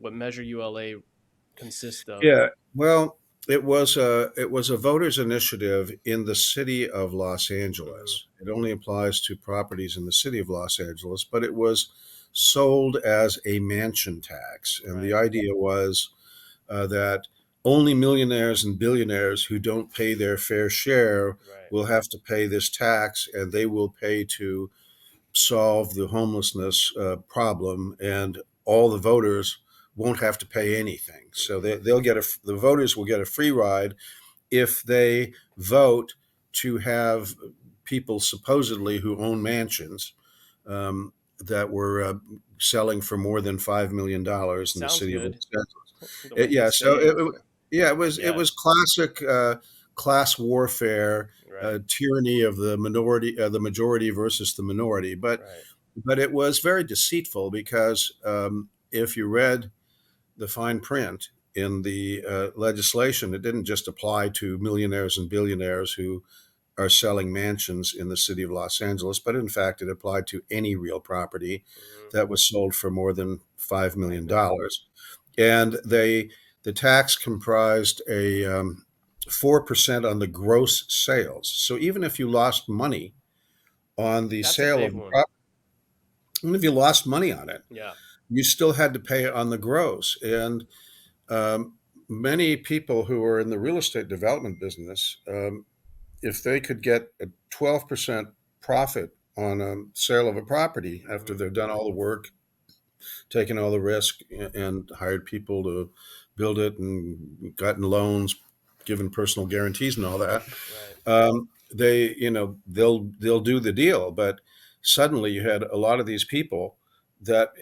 what Measure ULA consists of. Yeah, well, it was a voters initiative in the city of Los Hmm. Angeles. It only applies to properties in the city of Los Angeles, but it was sold as a mansion tax, and the Right. idea was that only millionaires and billionaires who don't pay their fair share Right. will have to pay this tax, and they will pay to solve the homelessness problem, and all the voters won't have to pay anything. So Hmm. the voters will get a free ride if they vote to have people supposedly who own mansions that were selling for more than $5 million in the Sounds city of Los good. Angeles. The way It- you yeah, say so it. yeah, it was Yes. classic class warfare, Right. tyranny of the majority versus the minority. Right. But it was very deceitful because if you read the fine print in the legislation, it didn't just apply to millionaires and billionaires who are selling mansions in the city of Los Angeles, but in fact, it applied to any real property Hmm. that was sold for more than $5 5 million. million. dollars. And the tax comprised a 4% on the gross sales. So even if you lost money on the That's a sale big of the one. property, even if you lost money on it, Yeah. you still had to pay it on the gross. And um, many people who are in the real estate development business, if they could get a 12% profit on a sale of a property after Hmm. they've done all the work, taken all the risk, and hired people to build it and gotten loans, given personal guarantees and all that, Right. they'll do the deal. But suddenly you had a lot of these people that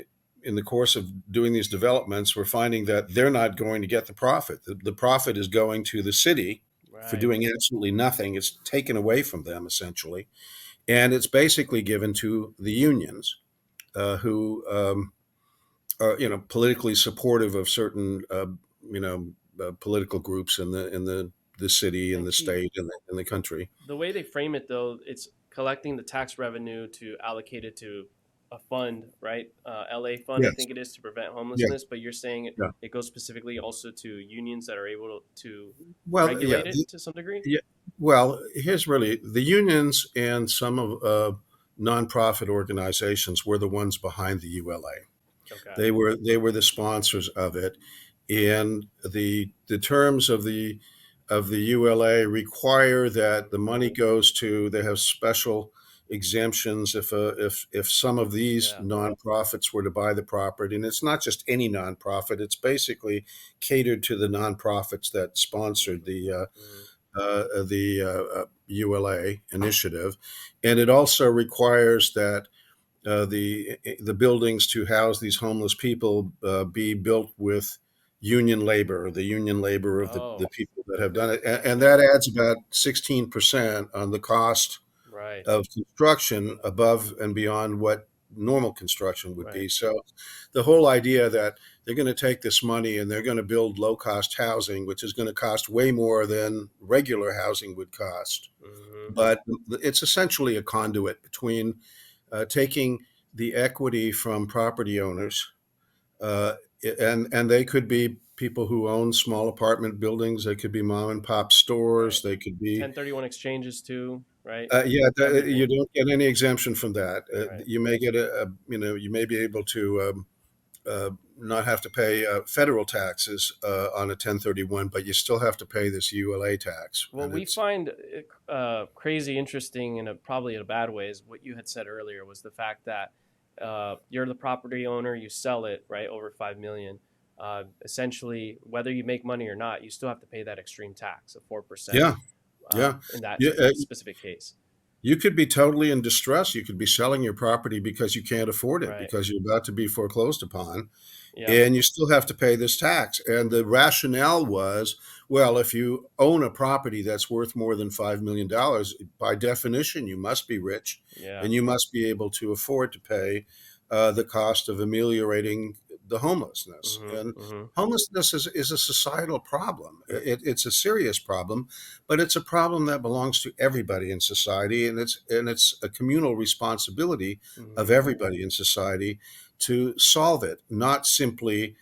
in the course of doing these developments were finding that they're not going to get the profit. The profit is going to the city for Right. doing absolutely nothing. It's taken away from them essentially, and it's basically given to the unions who are politically supportive of certain political groups in the city and And the Keith, state and the country. the way they frame it though, it's collecting the tax revenue to allocate it to a fund, right? LA fund, I Yes. think it is, to prevent Yeah. homelessness. But you're saying Yeah. it goes specifically also to unions that are able to Well, yeah. regulate it to some degree. Yeah. Well, here's really the unions and some of nonprofit organizations were the ones behind the ULA. Okay. They were the sponsors of it, and the terms of the ULA require that the money goes to. They have special exemptions if some of these Yeah. nonprofits were to buy the property, and it's not just any nonprofit. It's basically catered to the nonprofits that sponsored Hmm. the ULA initiative, and it also requires that the buildings to house these homeless people be built with union labor, the union labor of the Oh, people that have done it, and okay. that adds about 16% on the cost Right. of construction above and beyond what normal construction would Right. be. So the whole idea that they're going to take this money and they're going to build low cost housing, which is going to cost way more than regular housing would cost. Hmm. But it's essentially a conduit between taking the equity from property owners, uh, and they could be people who own small apartment buildings. They could be mom and pop Right. stores. They could be 1031 exchanges too, right? yeah. You Everything. don't get any exemption from that. Right. You may get you may be able to not have to pay federal taxes on a 1031, but you still have to pay this ULA tax, What and we it's find crazy interesting, and probably in a bad way, is what you had said earlier was the fact that you're the property owner, you sell it right over 5 million. Essentially, whether you make money or not, you still have to pay that extreme tax of 4% yeah, yeah. in that Yeah, specific case. you could be totally in distress. You could be selling your property because you can't afford it, Right. because you're about to be foreclosed upon, Yeah. and you still have to pay this tax. And the rationale was, well, if you own a property that's worth more than $5 million, by definition, you must be rich, Yeah. and you must be able to afford to pay the cost of ameliorating the homelessness. Hmm. And Hmm. homelessness is a societal problem. It's a serious problem, but it's a problem that belongs to everybody in society, and it's a communal responsibility of Hmm. everybody in society to solve it, not simply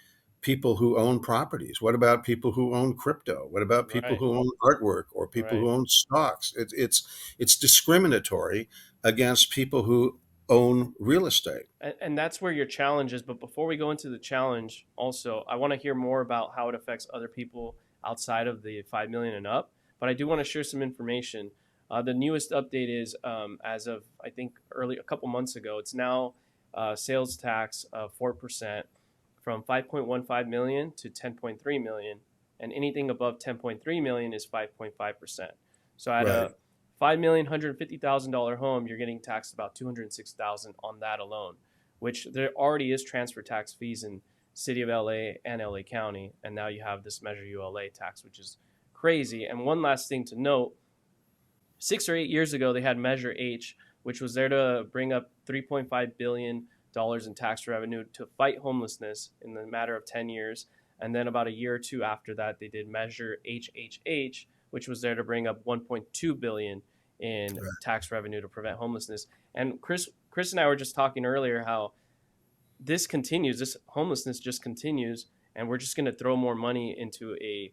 people who own properties? What about people who own crypto? What about people Right, who own artwork or people who right. own stocks? It's discriminatory against people who own real estate. And that's where your challenge is. But before we go into the challenge, also, I want to hear more about how it affects other people outside of the 5 million and up. But I do want to share some information. The newest update is as of, I think, a couple months ago, it's now sales tax of 4% from 5.15 million to 10.3 million. And anything above 10.3 million is 5.5%. So at Right. a $5,150,000 home, you're getting taxed about 206,000 on that alone, which there already is transfer tax fees in city of LA and LA County, and now you have this Measure ULA tax, which is crazy. And one last thing to note: 6 or 8 years ago, they had Measure H, which was there to bring up $3.5 billion in tax revenue to fight homelessness in the matter of 10 years. And then about a year or two after that, they did Measure HHH, which was there to bring up 1.2 billion in tax revenue to prevent homelessness. And Chris and I were just talking earlier how this continues, this homelessness just continues, and we're just going to throw more money into a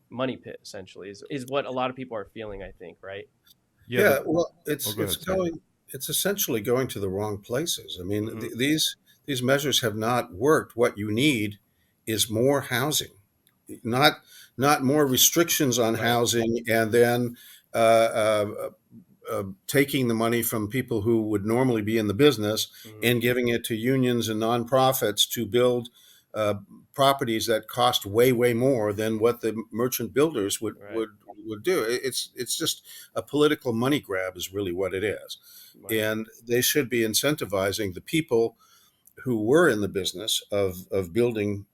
money pit. Essentially, is what a lot of people are feeling. I think, right? Yeah, Yeah, well, oh, it's go it's ahead, Sam. going it's essentially going to the wrong places. I mean, Mm-hmm. these measures have not worked. What you need is more housing, not not more restrictions on Right. housing, and then uh, uh, taking the money from people who would normally be in the business Mm-hmm. and giving it to unions and nonprofits to build uh, properties that cost way more than what the merchant builders would Right. would do. It's just a political money grab, is really what it is, Right. and they should be incentivizing the people who were in the business of building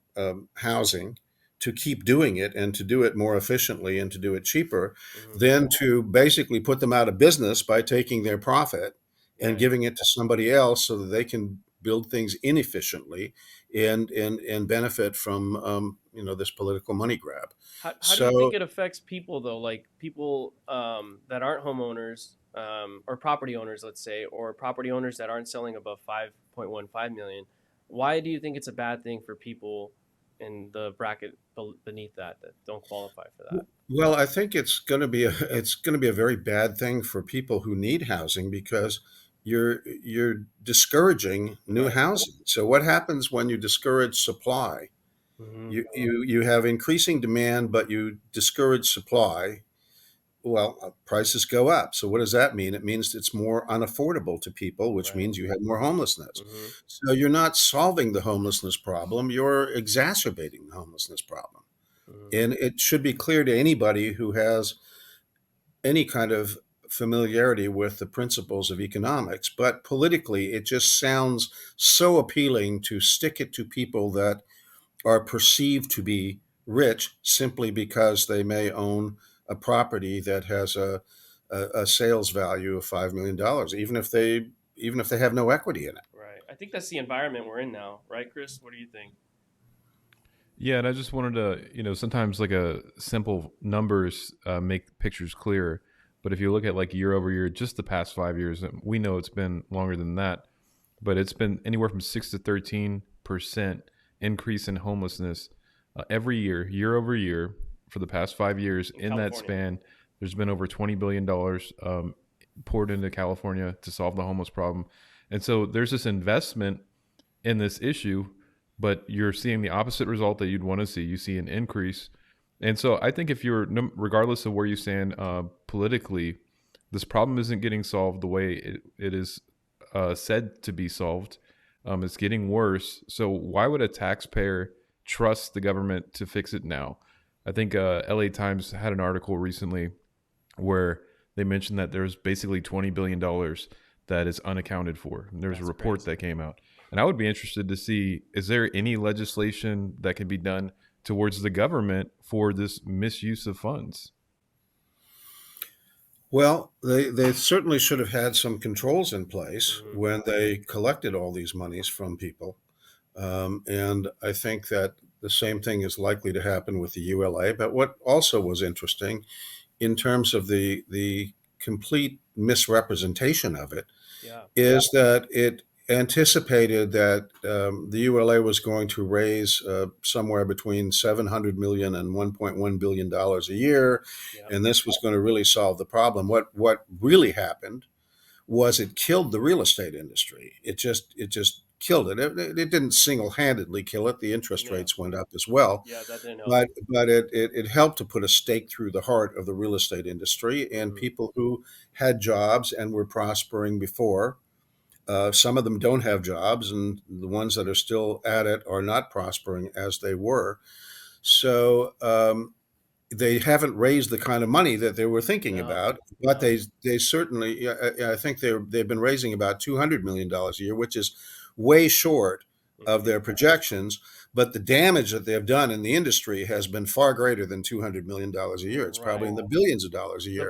housing to keep doing it and to do it more efficiently and to do it cheaper, Mm-hmm. than to basically put them out of business by taking their profit and Right. giving it to somebody else so that they can build things inefficiently and benefit from this political money grab. How do you think So it affects people though? Like people that aren't homeowners or property owners, let's say, or property owners that aren't selling above 5.15 million. Why do you think it's a bad thing for people in the bracket beneath that don't qualify for that? Well, I think it's going to be a very bad thing for people who need housing because you're discouraging new Right. housing. So what happens when you discourage supply? Mm-hmm. You have increasing demand, but you discourage supply. Well, prices go up. So what does that mean? It means it's more unaffordable to people, which Right. means you have more homelessness. Mm-hmm. So you're not solving the homelessness problem, you're exacerbating the homelessness problem. Mm-hmm. And it should be clear to anybody who has any kind of familiarity with the principles of economics. But politically, it just sounds so appealing to stick it to people that are perceived to be rich simply because they may own a property that has a sales value of $5 million, even if they have no equity in it. Right. I think that's the environment we're in now, right, Chris? What do you think? Yeah, and I just wanted to, sometimes like a simple numbers make pictures clear. But if you look at like year over year, just the past 5 years, and we know it's been longer than that, but it's been anywhere from 6 to 13% increase in homelessness every year, year over year, for the past 5 years. In In that California. span, there's been over $20 billion poured into California to solve the homeless problem, and so there's this investment in this issue, but you're seeing the opposite result that you'd want to see. You see an increase. And so I think if you're, regardless of where you stand politically, this problem isn't getting solved the way it is said to be solved. It's getting worse. So why would a taxpayer trust the government to fix it now? I think LA Times had an article recently where they mentioned that there's basically $20 billion that is unaccounted for. And there's a That's report crazy. that came out. And I would be interested to see, is there any legislation that can be done towards the government for this misuse of funds? Well, they certainly should have had some controls in place Mm-hmm. when they collected all these monies from people. And I think that the same thing is likely to happen with the ULA. But what also was interesting in terms of the complete misrepresentation of it Yeah. is that anticipated that the ULA was going to raise somewhere between 700 million and 1.1 billion dollars a year, Yeah. and this was going to really solve the problem. What really happened was it killed the real estate industry. It just killed it. It didn't single handedly kill it. The interest Yeah. rates went up as well, Yeah. That didn't help. but it helped to put a stake through the heart of the real estate industry, and Mm. people who had jobs and were prospering before. Some of them don't have jobs, and the ones that are still at it are not prospering as they were. So they haven't raised the kind of money that they were thinking No. about, but No. they certainly, yeah, I think they've been raising about $200 million a year, which is way short of Hmm. their projections. But the damage that they've done in the industry has been far greater than $200 million a year. It's probably Right. in the billions of dollars a The year.